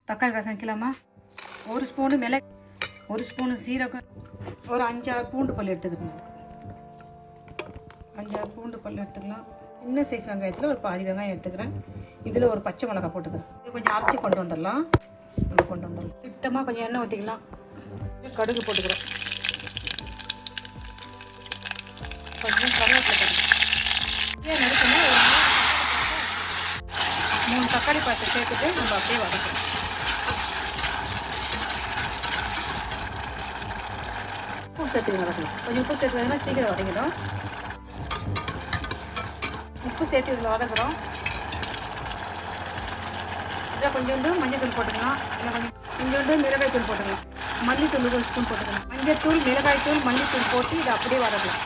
தக்காளி ரசம் வைக்கலாமா? 1 ஸ்பூனு மிளகு, 1 ஸ்பூனு சீரகம், ஒரு 5-6 பூண்டு பல் எடுத்துக்கணும். 5-6 பூண்டு பல் எடுத்துக்கலாம். சின்ன சைஸ் வெங்காயத்தில் ஒரு பாதி வெங்காயம் எடுத்துக்கிறேன். இதில் ஒரு பச்சை மிளகாய் போட்டுக்கிறேன். இது கொஞ்சம் அரைச்சி கொண்டு வந்துடலாம். திட்டமாக கொஞ்சம் எண்ணெய் ஊற்றிக்கலாம். கடுகு போட்டுக்கிறோம். கொஞ்சம் கருவேப்பிலை போட்டுக்கிறோம். நறுக்கணும். ஒரு 3 தக்காளி பழத்தை சேர்த்துட்டு நம்ம அப்படியே வதக்கணும். உப்பு சேர்த்து வதக்கலாம். கொஞ்சம் உப்பு சேர்த்து வதக்கினா சீக்கிரம் வதங்கிடும். உப்பு சேர்த்து இதில் வதக்குறோம். இதில் கொஞ்சோண்டு மஞ்சள் தூள் போட்டுக்கலாம். இல்லை கொஞ்சோண்டு மிளகாய் தூள் போட்டுக்கலாம். மல்லித்தூள் 1 ஸ்பூன் போட்டுக்கலாம். மஞ்சள் தூள், மிளகாய் தூள், மல்லித்தூள் போட்டு இதை அப்படியே வதக்கலாம்.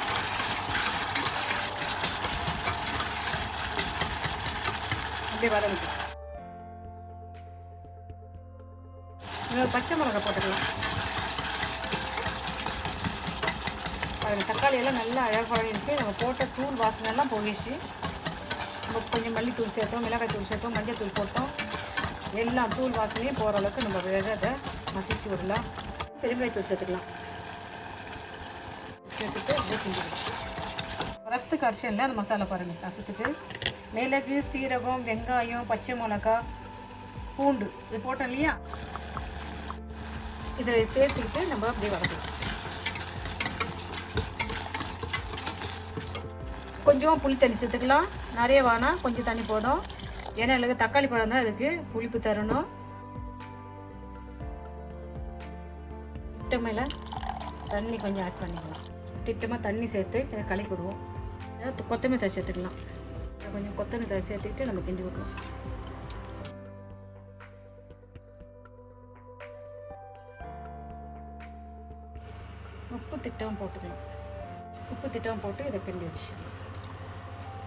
அப்படியே வதக்கலாம். இன்னொரு பச்சை மிளகாய் போட்டுக்கலாம். அதில் தக்காளி எல்லாம் நல்லா அழகாக இருக்குது. நம்ம போட்ட தூள் வாசனை எல்லாம் போயிடுச்சு. நம்ம கொஞ்சம் மல்லித்தூள் சேர்த்தோம், மிளகாய் தூள் சேர்த்தோம், மஞ்சள் தூள் போட்டோம். எல்லாம் தூள் வாசனையும் போகிற அளவுக்கு நம்ம அதை மசிச்சு விடலாம். பெருங்காயத்தூள் சேர்த்துக்கலாம். சேர்த்துட்டு அப்படியே செஞ்சுக்கலாம். ரசத்துக்கு அரைச்சல அந்த மசாலா பாருங்கள். ரசத்துக்கு மிளகு, சீரகம், வெங்காயம், பச்சை மிளகாய், பூண்டு இது போட்டோம் இல்லையா, இதை சேர்த்துக்கிட்டு நம்ம அப்படியே வதக்கலாம். கொஞ்சமாக புளி தண்ணி சேர்த்துக்கலாம். நிறைய வேணாம், கொஞ்சம் தண்ணி போடும். ஏன்னா எனக்கு தக்காளி பழம் தான் அதுக்கு புளிப்பு தரணும். திட்டமையில் தண்ணி கொஞ்சம் ஆட் பண்ணிக்கலாம். திட்டமாக தண்ணி சேர்த்து இதை கலக்கி விடுவோம். கொத்தமல்லி தழை சேர்த்துக்கலாம். கொஞ்சம் கொத்தமல்லி தழை சேர்த்துக்கிட்டு நம்ம கிண்டி விடுவோம். உப்பு திட்டம் போட்டுக்கலாம். உப்பு திட்டம் போட்டு இதை கிண்டி வச்சு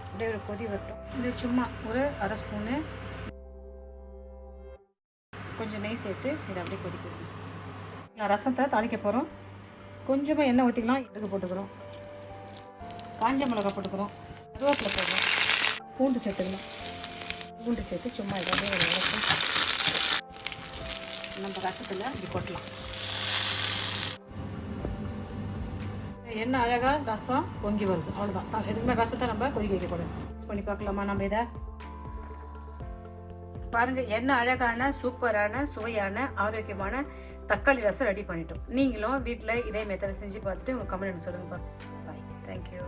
அப்படியே ஒரு கொதி வரட்டும். இது சும்மா ஒரு 1/2 ஸ்பூனு கொஞ்சம் நெய் சேர்த்து இதை அப்படியே கொதிக்கணும். நான் ரசத்தை தாளிக்க போகிறோம். கொஞ்சமாக எண்ணெய் ஊற்றிக்கலாம். எடுக்க போட்டுக்கிறோம். காஞ்ச மிளகாய் போட்டுக்கிறோம். கருவேப்பிலை போடுறோம். பூண்டு சேர்த்துக்கலாம். பூண்டு சேர்த்து சும்மா இதை அப்படியே நம்ம ரசத்தில் இப்படி கொட்டலாம். என்ன அழகாக ரசம் பொங்கி வருது. அவ்வளோதான். எதுக்குமே ரசத்தை நம்ம கொதிக்க வைக்கக்கூடாது. மிக்ஸ் பண்ணி பார்க்கலாமா நம்ம இதை? பாருங்கள், என்ன அழகான சூப்பரான சுவையான ஆரோக்கியமான தக்காளி ரசம் ரெடி பண்ணிட்டோம். நீங்களும் வீட்டில் இதே மெத்தடை செஞ்சு பார்த்துட்டு உங்கள் கமெண்ட் சொல்லுங்கள். பாய். தேங்க்யூ.